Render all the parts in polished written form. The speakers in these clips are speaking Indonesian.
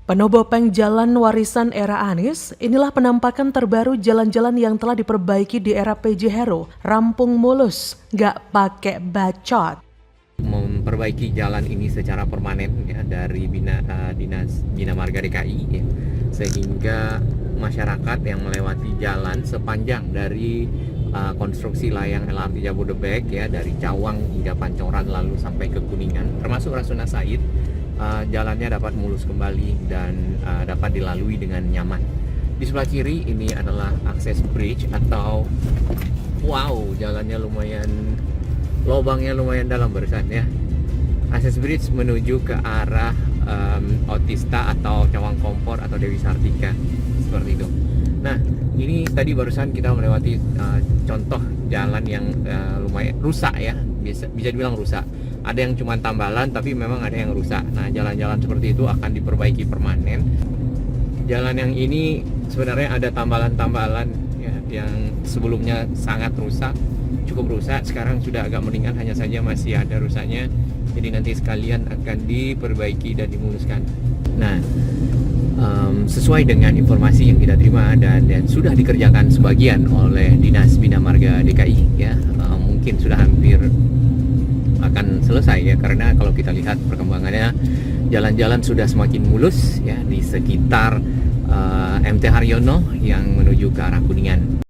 Penobopeng jalan warisan era Anies, inilah penampakan terbaru jalan-jalan yang telah diperbaiki di era PJ Heru. Rampung mulus, nggak pakai bacot. Memperbaiki jalan ini secara permanen ya dari Dinas Bina Marga DKI ya, sehingga masyarakat yang melewati jalan sepanjang dari konstruksi layang LRT Jabodebek ya, dari Cawang hingga Pancoran lalu sampai ke Kuningan termasuk Rasuna Said, jalannya dapat mulus kembali dan dapat dilalui dengan nyaman. Di sebelah kiri ini adalah akses bridge atau jalannya lumayan, lubangnya lumayan dalam barusan ya. Akses bridge menuju ke arah Otista atau Cawang Kompor atau Dewi Sartika seperti itu. Nah, ini tadi barusan kita melewati contoh jalan yang lumayan rusak ya, bisa dibilang rusak. Ada yang cuma tambalan tapi memang ada yang rusak. Nah, jalan-jalan seperti itu akan diperbaiki permanen. Jalan yang ini sebenarnya ada tambalan-tambalan ya, yang sebelumnya sangat rusak, cukup rusak, sekarang sudah agak mendingan, hanya saja masih ada rusaknya. Jadi nanti sekalian akan diperbaiki dan dimuluskan. Nah, sesuai dengan informasi yang kita terima dan sudah dikerjakan sebagian oleh Dinas Bina Marga DKI ya, mungkin sudah hampir akan selesai ya, karena kalau kita lihat perkembangannya jalan-jalan sudah semakin mulus ya di sekitar MT Haryono yang menuju ke arah Kuningan.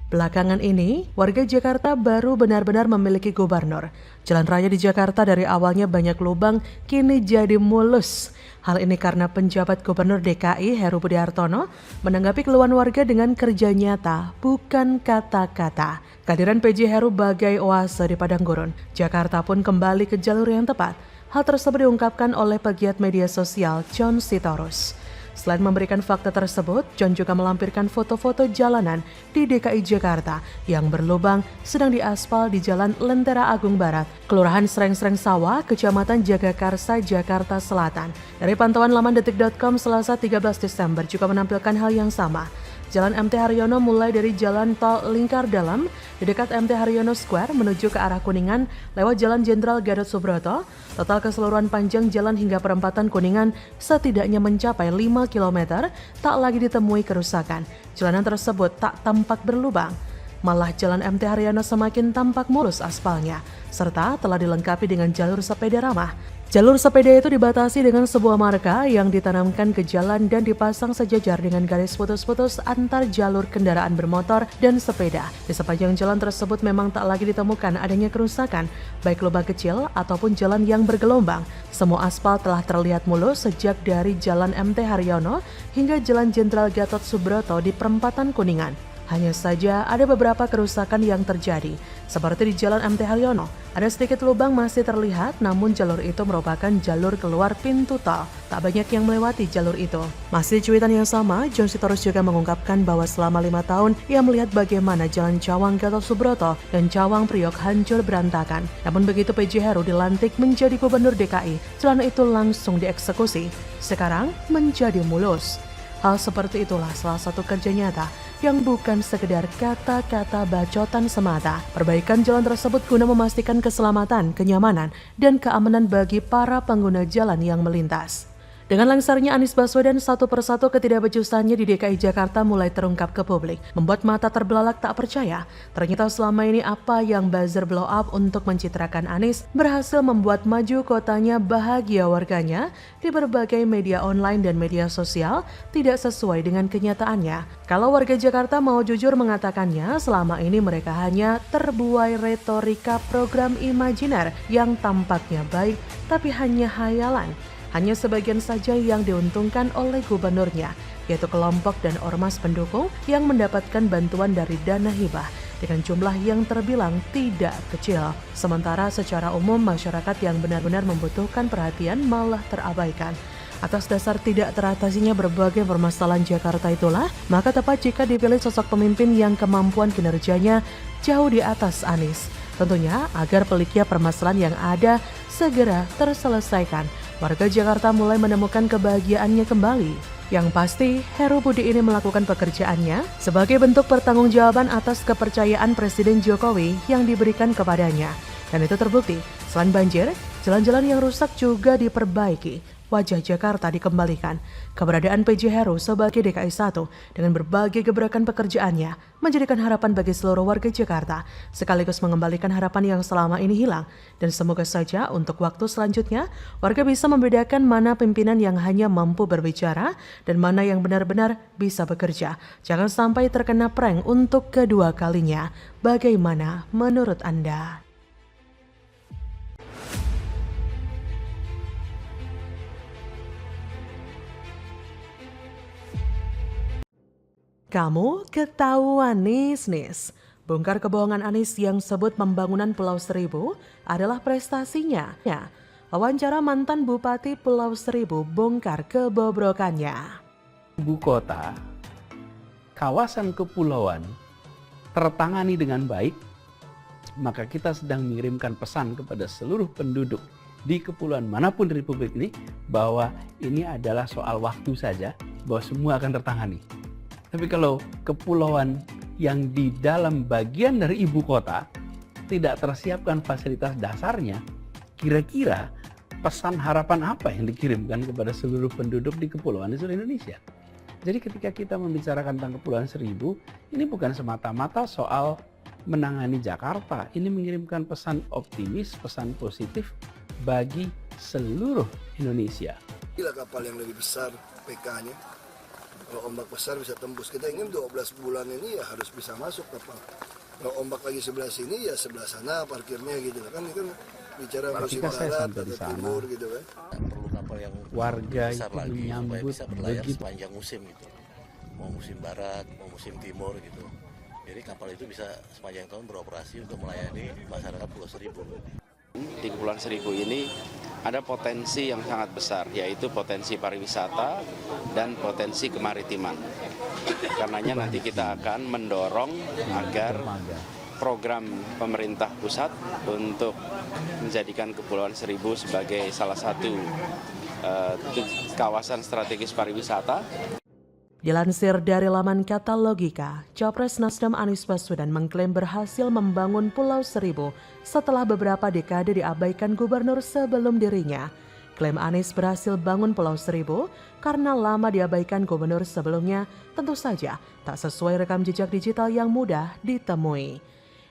Belakangan ini, warga Jakarta baru benar-benar memiliki gubernur. Jalan raya di Jakarta dari awalnya banyak lubang, kini jadi mulus. Hal ini karena penjabat gubernur DKI Heru Budi Hartono menanggapi keluhan warga dengan kerja nyata, bukan kata-kata. Kehadiran PJ Heru bagai oase di padang gurun, Jakarta pun kembali ke jalur yang tepat. Hal tersebut diungkapkan oleh pegiat media sosial John Sitorus. Selain memberikan fakta tersebut, John juga melampirkan foto-foto jalanan di DKI Jakarta yang berlubang sedang diaspal di Jalan Lentera Agung Barat, Kelurahan Sreng-Sreng Sawah, Kecamatan Jagakarsa, Jakarta Selatan. Dari pantauan laman detik.com Selasa 13 Desember juga menampilkan hal yang sama. Jalan MT Haryono mulai dari Jalan Tol Lingkar Dalam di dekat MT Haryono Square menuju ke arah Kuningan lewat Jalan Jenderal Gatot Subroto. Total keseluruhan panjang jalan hingga perempatan Kuningan setidaknya mencapai 5 km, tak lagi ditemui kerusakan. Jalanan tersebut tak tampak berlubang. Malah Jalan MT Haryono semakin tampak mulus aspalnya, serta telah dilengkapi dengan jalur sepeda ramah. Jalur sepeda itu dibatasi dengan sebuah marka yang ditanamkan ke jalan dan dipasang sejajar dengan garis putus-putus antar jalur kendaraan bermotor dan sepeda. Di sepanjang jalan tersebut memang tak lagi ditemukan adanya kerusakan, baik lubang kecil ataupun jalan yang bergelombang. Semua aspal telah terlihat mulus sejak dari Jalan MT Haryono hingga Jalan Jenderal Gatot Subroto di perempatan Kuningan. Hanya saja ada beberapa kerusakan yang terjadi, seperti di Jalan MT Haryono. Ada sedikit lubang masih terlihat, namun jalur itu merupakan jalur keluar pintu tol. Tak banyak yang melewati jalur itu. Masih di cuitan yang sama, John Sitorus juga mengungkapkan bahwa selama 5 tahun ia melihat bagaimana Jalan Cawang Gatot Subroto dan Cawang Priok hancur berantakan. Namun begitu PJ Heru dilantik menjadi gubernur DKI, jalan itu langsung dieksekusi. Sekarang menjadi mulus. Hal seperti itulah salah satu kerja nyata yang bukan sekedar kata-kata bacotan semata. Perbaikan jalan tersebut guna memastikan keselamatan, kenyamanan, dan keamanan bagi para pengguna jalan yang melintas. Dengan langsarnya Anies Baswedan satu persatu ketidakbecusannya di DKI Jakarta mulai terungkap ke publik, membuat mata terbelalak tak percaya. Ternyata selama ini apa yang buzzer blow up untuk mencitrakan Anies berhasil membuat maju kotanya bahagia warganya di berbagai media online dan media sosial tidak sesuai dengan kenyataannya. Kalau warga Jakarta mau jujur mengatakannya, selama ini mereka hanya terbuai retorika program imajiner yang tampaknya baik tapi hanya hayalan. Hanya sebagian saja yang diuntungkan oleh gubernurnya, yaitu kelompok dan ormas pendukung yang mendapatkan bantuan dari dana hibah dengan jumlah yang terbilang tidak kecil. Sementara secara umum masyarakat yang benar-benar membutuhkan perhatian malah terabaikan. Atas dasar tidak teratasinya berbagai permasalahan Jakarta itulah, maka tepat jika dipilih sosok pemimpin yang kemampuan kinerjanya jauh di atas Anies. Tentunya agar peliknya permasalahan yang ada segera terselesaikan. Warga Jakarta mulai menemukan kebahagiaannya kembali. Yang pasti, Heru Budi ini melakukan pekerjaannya sebagai bentuk pertanggungjawaban atas kepercayaan Presiden Jokowi yang diberikan kepadanya. Dan itu terbukti, selain banjir, jalan-jalan yang rusak juga diperbaiki. wajah Jakarta dikembalikan. Keberadaan PJ Heru sebagai DKI 1 dengan berbagai gebrakan pekerjaannya menjadikan harapan bagi seluruh warga Jakarta, sekaligus mengembalikan harapan yang selama ini hilang. Dan semoga saja untuk waktu selanjutnya, warga bisa membedakan mana pimpinan yang hanya mampu berbicara dan mana yang benar-benar bisa bekerja. Jangan sampai terkena prank untuk kedua kalinya. Bagaimana menurut Anda? Kamu ketahuan nis. Bongkar kebohongan Anies yang sebut pembangunan Pulau Seribu adalah prestasinya. Ya, wawancara mantan Bupati Pulau Seribu bongkar kebobrokannya. Ibu kota, kawasan kepulauan tertangani dengan baik, maka kita sedang mengirimkan pesan kepada seluruh penduduk di kepulauan manapun di Republik ini bahwa ini adalah soal waktu saja, bahwa semua akan tertangani. Tapi kalau kepulauan yang di dalam bagian dari ibu kota tidak tersiapkan fasilitas dasarnya, kira-kira pesan harapan apa yang dikirimkan kepada seluruh penduduk di kepulauan di seluruh Indonesia? Jadi ketika kita membicarakan tentang Kepulauan Seribu, ini bukan semata-mata soal menangani Jakarta. Ini mengirimkan pesan optimis, pesan positif bagi seluruh Indonesia. Gila kapal yang lebih besar PK-nya. Kalau ombak besar bisa tembus. Kita ingin 12 bulan ini ya harus bisa masuk kapal. Kalau ombak lagi sebelah sini ya sebelah sana parkirnya gitu kan. Ini kan bicara musim barat atau timur gitu kan. Perlu kapal yang warga besar itu lagi menyambut supaya bisa berlayar begitu. sepanjang musim gitu. Mau musim barat, mau musim timur gitu. Jadi kapal itu bisa sepanjang tahun beroperasi untuk melayani masyarakat Pulau Seribu. Di Kepulauan Seribu ini ada potensi yang sangat besar, yaitu potensi pariwisata dan potensi kemaritiman. Karenanya nanti kita akan mendorong agar program pemerintah pusat untuk menjadikan Kepulauan Seribu sebagai salah satu kawasan strategis pariwisata. Dilansir dari laman Katalogika, Capres Nasdem Anies Baswedan mengklaim berhasil membangun Pulau Seribu setelah beberapa dekade diabaikan gubernur sebelum dirinya. Klaim Anies berhasil bangun Pulau Seribu karena lama diabaikan gubernur sebelumnya tentu saja tak sesuai rekam jejak digital yang mudah ditemui.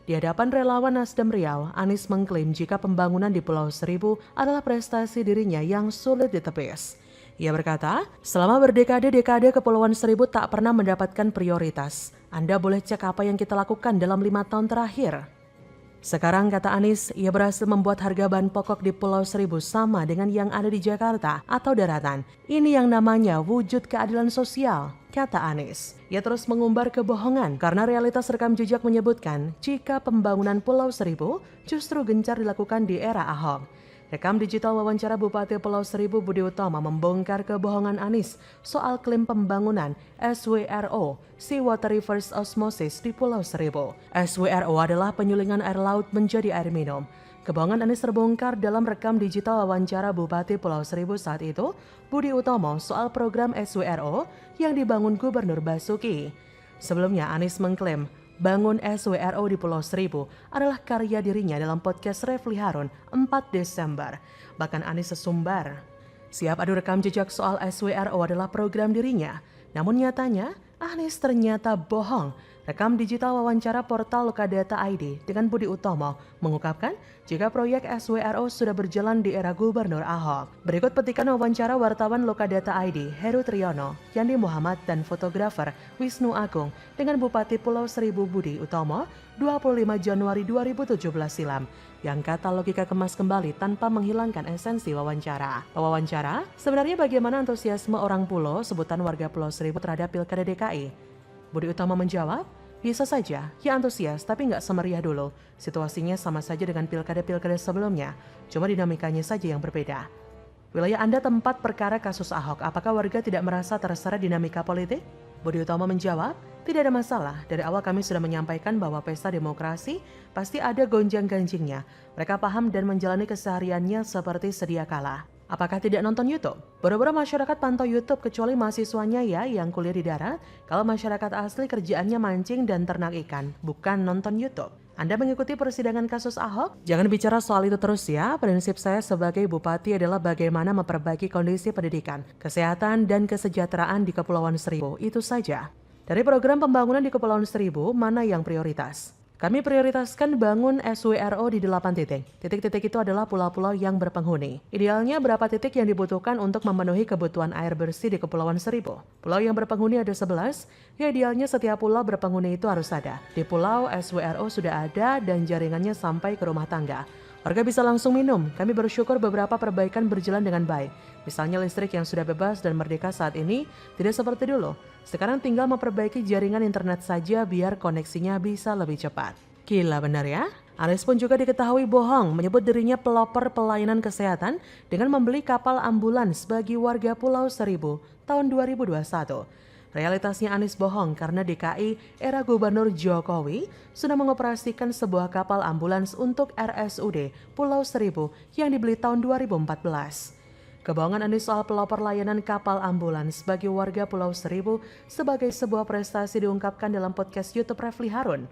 Di hadapan relawan Nasdem Riau, Anies mengklaim jika pembangunan di Pulau Seribu adalah prestasi dirinya yang sulit ditepis. Ia berkata, selama berdekade-dekade Kepulauan Seribu tak pernah mendapatkan prioritas. Anda boleh cek apa yang kita lakukan dalam 5 tahun terakhir. Sekarang, kata Anies, ia berhasil membuat harga bahan pokok di Pulau Seribu sama dengan yang ada di Jakarta atau daratan. Ini yang namanya wujud keadilan sosial, kata Anies. Ia terus mengumbar kebohongan karena realitas rekam jejak menyebutkan jika pembangunan Pulau Seribu justru gencar dilakukan di era Ahok. Rekam digital wawancara Bupati Pulau Seribu Budi Utomo membongkar kebohongan Anies soal klaim pembangunan SWRO, Seawater Reverse Osmosis di Pulau Seribu. SWRO adalah penyulingan air laut menjadi air minum. Kebohongan Anies terbongkar dalam rekam digital wawancara Bupati Pulau Seribu saat itu, Budi Utomo soal program SWRO yang dibangun Gubernur Basuki. Sebelumnya Anies mengklaim bangun SWRO di Pulau Seribu adalah karya dirinya dalam podcast Refli Harun 4 Desember. Bahkan Anies sesumbar. Siap adu rekam jejak soal SWRO adalah program dirinya. Namun nyatanya, Anies ternyata bohong. Rekam digital wawancara portal Lokadata ID dengan Budi Utomo mengungkapkan jika proyek SWRO sudah berjalan di era Gubernur Ahok. Berikut petikan wawancara wartawan Lokadata ID Heru Triyono, Yandi Muhammad dan fotografer Wisnu Agung dengan Bupati Pulau Seribu Budi Utomo 25 Januari 2017 silam yang kata logika kemas kembali tanpa menghilangkan esensi wawancara. Wawancara, sebenarnya bagaimana antusiasme orang Pulau, sebutan warga Pulau Seribu terhadap Pilkada DKI? Budi Utomo menjawab, biasa saja, ya antusias tapi nggak semeriah dulu. Situasinya sama saja dengan pilkada-pilkada sebelumnya, cuma dinamikanya saja yang berbeda. Wilayah Anda tempat perkara kasus Ahok, apakah warga tidak merasa terseret dinamika politik? Budi Utomo menjawab, tidak ada masalah. Dari awal kami sudah menyampaikan bahwa pesta demokrasi pasti ada gonjang-ganjingnya. Mereka paham dan menjalani kesehariannya seperti sedia kala. Apakah tidak nonton YouTube? Boro-boro masyarakat pantau YouTube kecuali mahasiswanya ya yang kuliah di darat. Kalau masyarakat asli kerjaannya mancing dan ternak ikan, bukan nonton YouTube. Anda mengikuti persidangan kasus Ahok? Jangan bicara soal itu terus ya. Prinsip saya sebagai bupati adalah bagaimana memperbaiki kondisi pendidikan, kesehatan, dan kesejahteraan di Kepulauan Seribu. Itu saja. Dari program pembangunan di Kepulauan Seribu, mana yang prioritas? Kami prioritaskan bangun SWRO di 8 titik. Titik-titik itu adalah pulau-pulau yang berpenghuni. Idealnya berapa titik yang dibutuhkan untuk memenuhi kebutuhan air bersih di Kepulauan Seribu? Pulau yang berpenghuni ada 11, ya idealnya setiap pulau berpenghuni itu harus ada. Di pulau SWRO sudah ada dan jaringannya sampai ke rumah tangga. Warga bisa langsung minum. Kami bersyukur beberapa perbaikan berjalan dengan baik. Misalnya listrik yang sudah bebas dan merdeka saat ini tidak seperti dulu. Sekarang tinggal memperbaiki jaringan internet saja biar koneksinya bisa lebih cepat. Gila benar ya? Anies pun juga diketahui bohong menyebut dirinya pelopor pelayanan kesehatan dengan membeli kapal ambulans bagi warga Pulau Seribu tahun 2021. Realitasnya Anies bohong karena DKI era Gubernur Jokowi sudah mengoperasikan sebuah kapal ambulans untuk RSUD Pulau Seribu yang dibeli tahun 2014. Kebohongan Anies soal pelopor layanan kapal ambulans bagi warga Pulau Seribu sebagai sebuah prestasi diungkapkan dalam podcast YouTube Refli Harun.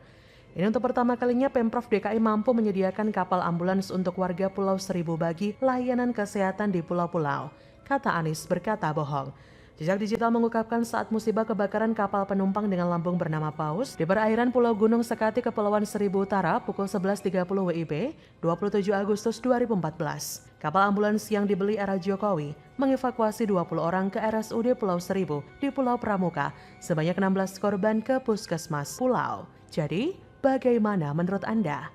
Ini untuk pertama kalinya Pemprov DKI mampu menyediakan kapal ambulans untuk warga Pulau Seribu bagi layanan kesehatan di pulau-pulau. Kata Anies berkata bohong. Jejak digital mengungkapkan saat musibah kebakaran kapal penumpang dengan lambung bernama Paus di perairan Pulau Gunung Sekati Kepulauan Seribu Utara pukul 11.30 WIB 27 Agustus 2014. Kapal ambulans yang dibeli era Jokowi mengevakuasi 20 orang ke RSUD Pulau Seribu di Pulau Pramuka, sebanyak 16 korban ke puskesmas pulau. Jadi, bagaimana menurut Anda?